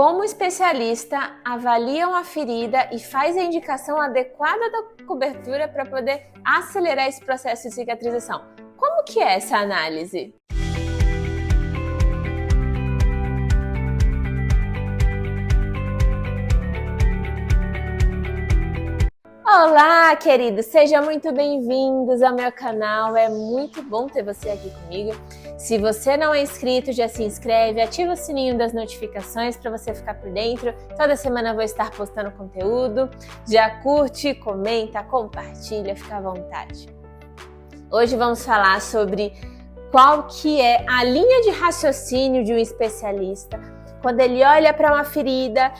Como especialista avalia uma ferida e faz a indicação adequada da cobertura para poder acelerar esse processo de cicatrização. Como que é essa análise? Olá, queridos! Sejam muito bem-vindos ao meu canal. É muito bom ter você aqui comigo. Se você não é inscrito, já se inscreve, ativa o sininho das notificações para você ficar por dentro. Toda semana eu vou estar postando conteúdo. Já curte, comenta, compartilha, fica à vontade. Hoje vamos falar sobre qual que é a linha de raciocínio de um especialista quando ele olha para uma ferida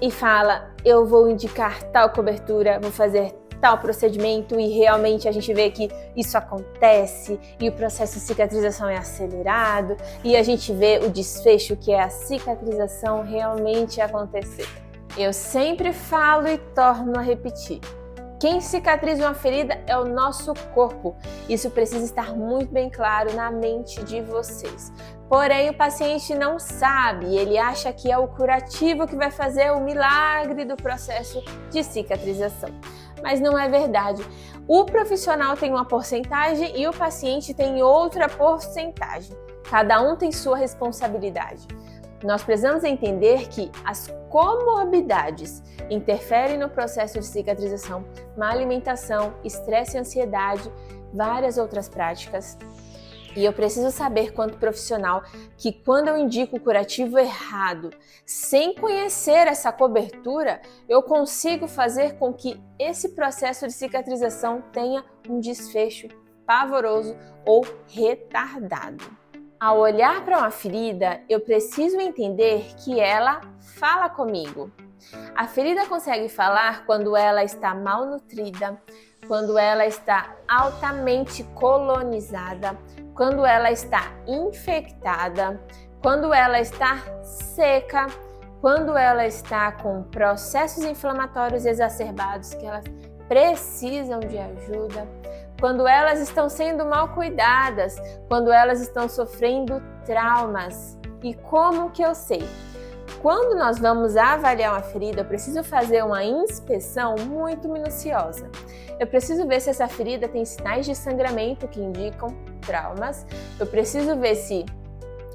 e fala, eu vou indicar tal cobertura, vou fazer tal procedimento, e realmente a gente vê que isso acontece e o processo de cicatrização é acelerado e a gente vê o desfecho, que é a cicatrização realmente acontecer. Eu sempre falo e torno a repetir. Quem cicatriza uma ferida é o nosso corpo. Isso precisa estar muito bem claro na mente de vocês. Porém, o paciente não sabe, ele acha que é o curativo que vai fazer o milagre do processo de cicatrização. Mas não é verdade. O profissional tem uma porcentagem e o paciente tem outra porcentagem. Cada um tem sua responsabilidade. Nós precisamos entender que as comorbidades interferem no processo de cicatrização, má alimentação, estresse e ansiedade, várias outras práticas. E eu preciso saber, quanto profissional, que quando eu indico o curativo errado, sem conhecer essa cobertura, eu consigo fazer com que esse processo de cicatrização tenha um desfecho pavoroso ou retardado. Ao olhar para uma ferida, eu preciso entender que ela fala comigo. A ferida consegue falar quando ela está malnutrida, quando ela está altamente colonizada, quando ela está infectada, quando ela está seca, quando ela está com processos inflamatórios exacerbados que elas precisam de ajuda, quando elas estão sendo mal cuidadas, quando elas estão sofrendo traumas. E como que eu sei? Quando nós vamos avaliar uma ferida, eu preciso fazer uma inspeção muito minuciosa. Eu preciso ver se essa ferida tem sinais de sangramento que indicam traumas. Eu preciso ver se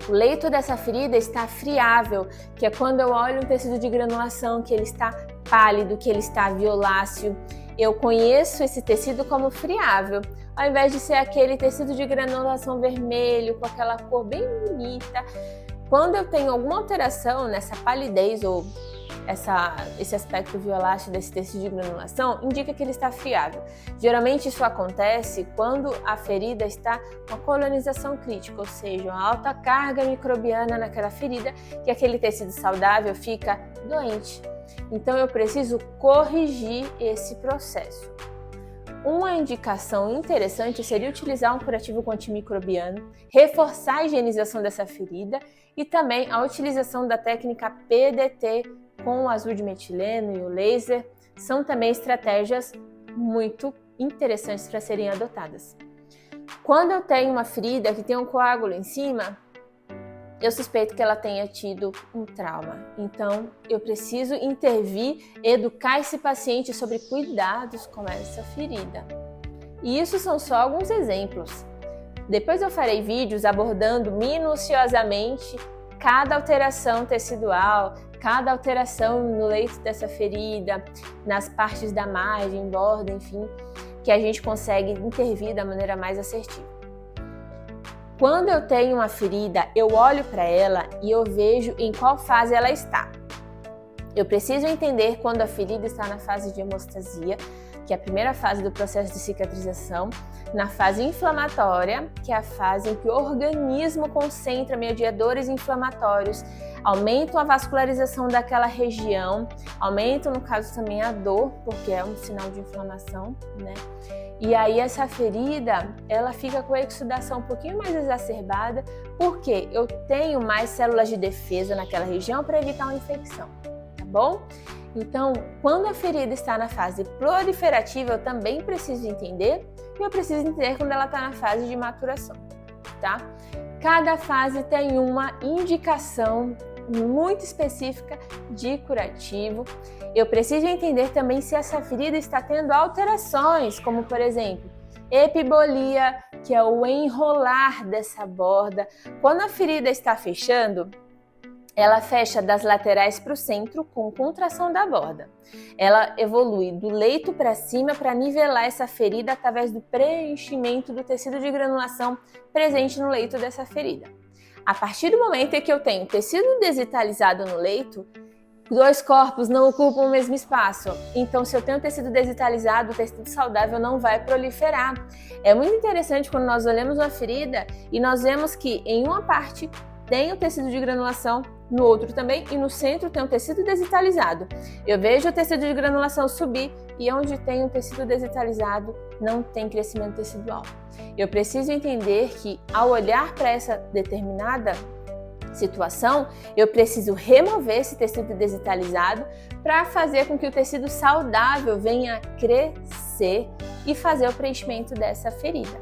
o leito dessa ferida está friável, que é quando eu olho um tecido de granulação, que ele está pálido, que ele está violáceo. Eu conheço esse tecido como friável, ao invés de ser aquele tecido de granulação vermelho, com aquela cor bem bonita. Quando eu tenho alguma alteração nessa palidez ou esse aspecto violáceo desse tecido de granulação, indica que ele está friável. Geralmente isso acontece quando a ferida está com colonização crítica, ou seja, uma alta carga microbiana naquela ferida, que aquele tecido saudável fica doente. Então eu preciso corrigir esse processo. Uma indicação interessante seria utilizar um curativo com antimicrobiano, reforçar a higienização dessa ferida e também a utilização da técnica PDT com o azul de metileno e o laser são também estratégias muito interessantes para serem adotadas. Quando eu tenho uma ferida que tem um coágulo em cima, eu suspeito que ela tenha tido um trauma. Então, eu preciso intervir, educar esse paciente sobre cuidados com essa ferida. E isso são só alguns exemplos. Depois eu farei vídeos abordando minuciosamente cada alteração tecidual, cada alteração no leito dessa ferida, nas partes da margem, borda, enfim, que a gente consegue intervir da maneira mais assertiva. Quando eu tenho uma ferida, eu olho para ela e eu vejo em qual fase ela está. Eu preciso entender quando a ferida está na fase de hemostasia, que é a primeira fase do processo de cicatrização, na fase inflamatória, que é a fase em que o organismo concentra mediadores inflamatórios, aumentam a vascularização daquela região, aumentam, no caso, também a dor, porque é um sinal de inflamação, né? E aí essa ferida, ela fica com a exudação um pouquinho mais exacerbada, porque eu tenho mais células de defesa naquela região para evitar uma infecção, tá bom? Então, quando a ferida está na fase proliferativa, eu também preciso entender, e eu preciso entender quando ela está na fase de maturação, tá? Cada fase tem uma indicação muito específica de curativo. Eu preciso entender também se essa ferida está tendo alterações, como por exemplo, epibolia, que é o enrolar dessa borda. Quando a ferida está fechando, ela fecha das laterais para o centro com contração da borda. Ela evolui do leito para cima para nivelar essa ferida através do preenchimento do tecido de granulação presente no leito dessa ferida. A partir do momento em que eu tenho tecido desvitalizado no leito, dois corpos não ocupam o mesmo espaço. Então, se eu tenho tecido desvitalizado, o tecido saudável não vai proliferar. É muito interessante quando nós olhamos uma ferida e nós vemos que em uma parte tem o tecido de granulação, no outro também, e no centro tem o tecido desvitalizado. Eu vejo o tecido de granulação subir e onde tem o tecido desvitalizado não tem crescimento tecidual. Eu preciso entender que ao olhar para essa determinada situação, eu preciso remover esse tecido desvitalizado para fazer com que o tecido saudável venha a crescer e fazer o preenchimento dessa ferida.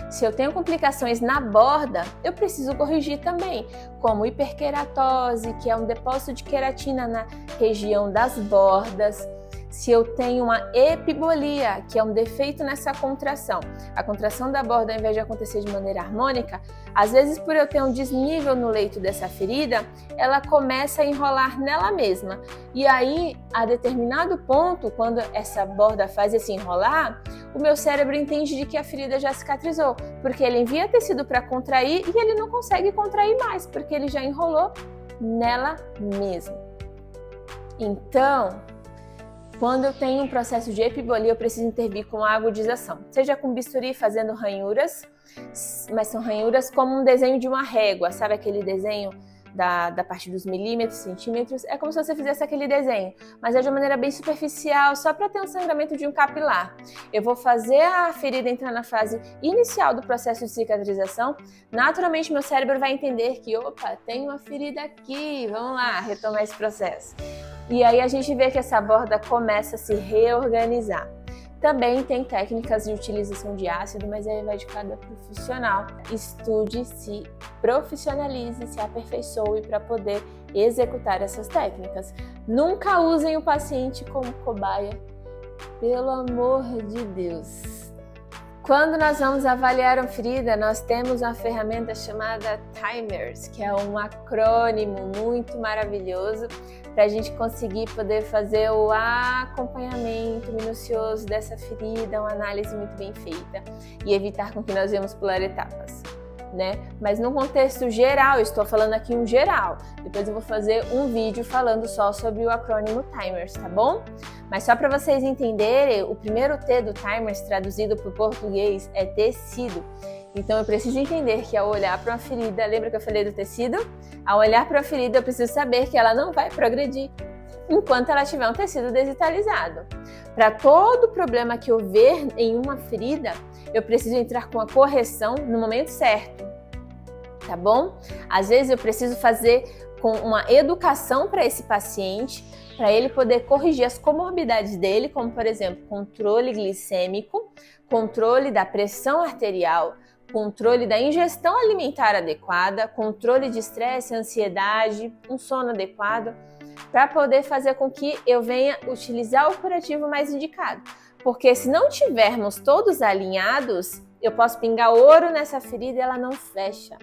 Se eu tenho complicações na borda, eu preciso corrigir também, como hiperqueratose, que é um depósito de queratina na região das bordas. Se eu tenho uma epibolia, que é um defeito nessa contração, a contração da borda, ao invés de acontecer de maneira harmônica, às vezes por eu ter um desnível no leito dessa ferida, ela começa a enrolar nela mesma. E aí, a determinado ponto, quando essa borda faz esse enrolar, o meu cérebro entende de que a ferida já cicatrizou, porque ele envia tecido para contrair e ele não consegue contrair mais, porque ele já enrolou nela mesma. Então, quando eu tenho um processo de epibolia, eu preciso intervir com a agudização, seja com bisturi fazendo ranhuras, mas são ranhuras como um desenho de uma régua, sabe aquele desenho da parte dos milímetros, centímetros? É como se você fizesse aquele desenho, mas é de uma maneira bem superficial, só para ter um sangramento de um capilar. Eu vou fazer a ferida entrar na fase inicial do processo de cicatrização, naturalmente meu cérebro vai entender que, opa, tem uma ferida aqui, vamos lá, retomar esse processo. E aí a gente vê que essa borda começa a se reorganizar. Também tem técnicas de utilização de ácido, mas aí vai de cada profissional. Estude, se profissionalize, se aperfeiçoe para poder executar essas técnicas. Nunca usem o paciente como cobaia, pelo amor de Deus. Quando nós vamos avaliar uma ferida, nós temos uma ferramenta chamada Timers, que é um acrônimo muito maravilhoso para a gente conseguir poder fazer o acompanhamento minucioso dessa ferida, uma análise muito bem feita e evitar com que nós vamos pular etapas, né? Mas no contexto geral, eu estou falando aqui um geral, depois eu vou fazer um vídeo falando só sobre o acrônimo Timers, tá bom? Mas só para vocês entenderem, o primeiro T do Timers, traduzido para o português, é tecido. Então eu preciso entender que ao olhar para uma ferida, lembra que eu falei do tecido? Ao olhar para a ferida, eu preciso saber que ela não vai progredir enquanto ela tiver um tecido desvitalizado. Para todo problema que eu ver em uma ferida, eu preciso entrar com a correção no momento certo, tá bom? Às vezes eu preciso fazer com uma educação para esse paciente, para ele poder corrigir as comorbidades dele, como por exemplo, controle glicêmico, controle da pressão arterial, controle da ingestão alimentar adequada, controle de estresse, ansiedade, um sono adequado, para poder fazer com que eu venha utilizar o curativo mais indicado. Porque se não tivermos todos alinhados, eu posso pingar ouro nessa ferida e ela não fecha.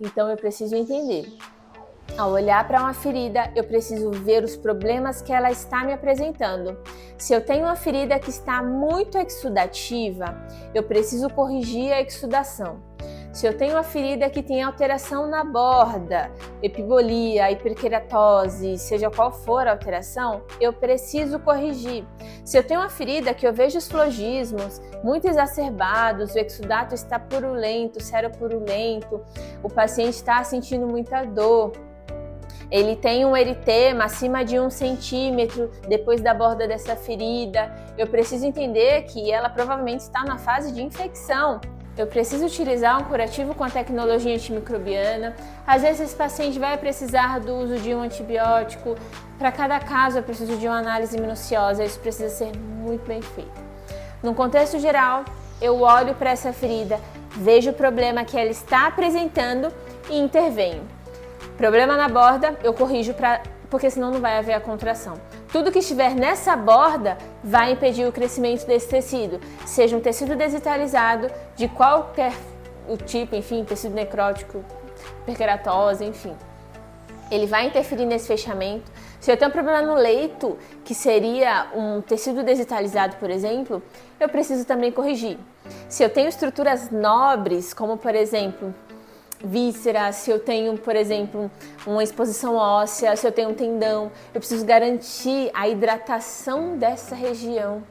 Então eu preciso entender. Ao olhar para uma ferida, eu preciso ver os problemas que ela está me apresentando. Se eu tenho uma ferida que está muito exudativa, eu preciso corrigir a exudação. Se eu tenho uma ferida que tem alteração na borda, epibolia, hiperqueratose, seja qual for a alteração, eu preciso corrigir. Se eu tenho uma ferida que eu vejo os flogismos muito exacerbados, o exudato está purulento, seropurulento, o paciente está sentindo muita dor, ele tem um eritema acima de 1 centímetro depois da borda dessa ferida, eu preciso entender que ela provavelmente está na fase de infecção. Eu preciso utilizar um curativo com a tecnologia antimicrobiana. Às vezes esse paciente vai precisar do uso de um antibiótico. Para cada caso eu preciso de uma análise minuciosa, isso precisa ser muito bem feito. No contexto geral, eu olho para essa ferida, vejo o problema que ela está apresentando e intervenho. Problema na borda, eu corrijo porque senão não vai haver a contração. Tudo que estiver nessa borda vai impedir o crescimento desse tecido, seja um tecido desvitalizado, de qualquer o tipo, enfim, tecido necrótico, hiperkeratose, enfim. Ele vai interferir nesse fechamento. Se eu tenho um problema no leito, que seria um tecido desvitalizado, por exemplo, eu preciso também corrigir. Se eu tenho estruturas nobres, como por exemplo, vísceras, se eu tenho, por exemplo, uma exposição óssea, se eu tenho um tendão, eu preciso garantir a hidratação dessa região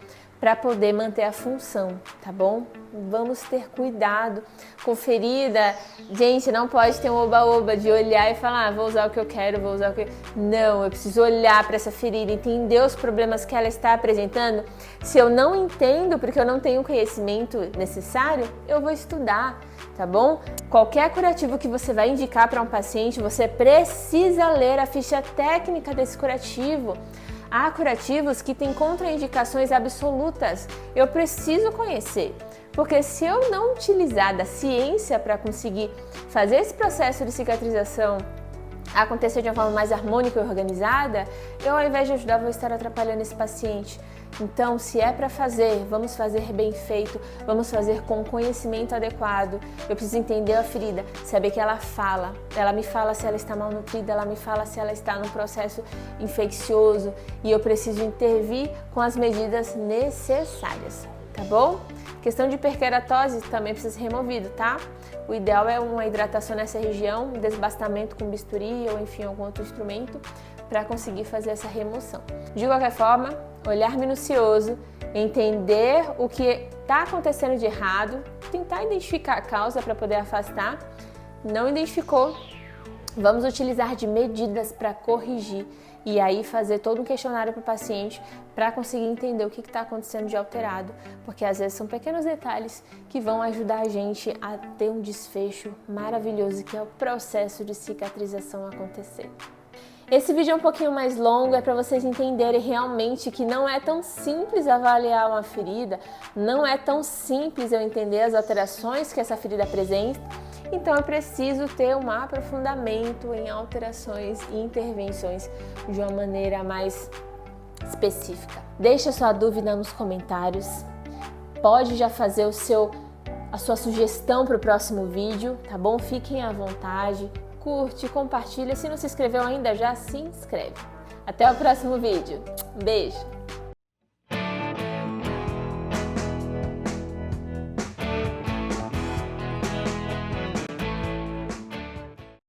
para poder manter a função, tá bom? Vamos ter cuidado com ferida. Gente, não pode ter um oba-oba de olhar e falar, vou usar o que eu quero, vou usar o que... Não, eu preciso olhar para essa ferida, entender os problemas que ela está apresentando. Se eu não entendo, porque eu não tenho o conhecimento necessário, eu vou estudar, tá bom? Qualquer curativo que você vai indicar para um paciente, você precisa ler a ficha técnica desse curativo. Há curativos que têm contraindicações absolutas. Eu preciso conhecer, porque se eu não utilizar da ciência para conseguir fazer esse processo de cicatrização acontecer de uma forma mais harmônica e organizada, eu, ao invés de ajudar, vou estar atrapalhando esse paciente. Então, se é para fazer, vamos fazer bem feito, vamos fazer com conhecimento adequado. Eu preciso entender a ferida, saber que ela me fala se ela está mal nutrida, ela me fala se ela está num processo infeccioso e eu preciso intervir com as medidas necessárias, tá bom? Questão de hiperkeratose também precisa ser removido, tá? O ideal é uma hidratação nessa região, um desbastamento com bisturi ou enfim algum outro instrumento para conseguir fazer essa remoção. De qualquer forma, olhar minucioso, entender o que está acontecendo de errado, tentar identificar a causa para poder afastar. Não identificou, vamos utilizar de medidas para corrigir e aí fazer todo um questionário para o paciente para conseguir entender o que está acontecendo de alterado, porque às vezes são pequenos detalhes que vão ajudar a gente a ter um desfecho maravilhoso, que é o processo de cicatrização acontecer. Esse vídeo é um pouquinho mais longo, é para vocês entenderem realmente que não é tão simples avaliar uma ferida, não é tão simples eu entender as alterações que essa ferida apresenta, então eu preciso ter um aprofundamento em alterações e intervenções de uma maneira mais específica. Deixa sua dúvida nos comentários, pode já fazer a sua sugestão para o próximo vídeo, tá bom? Fiquem à vontade. Curte, compartilha. Se não se inscreveu ainda, já se inscreve. Até o próximo vídeo. Beijo!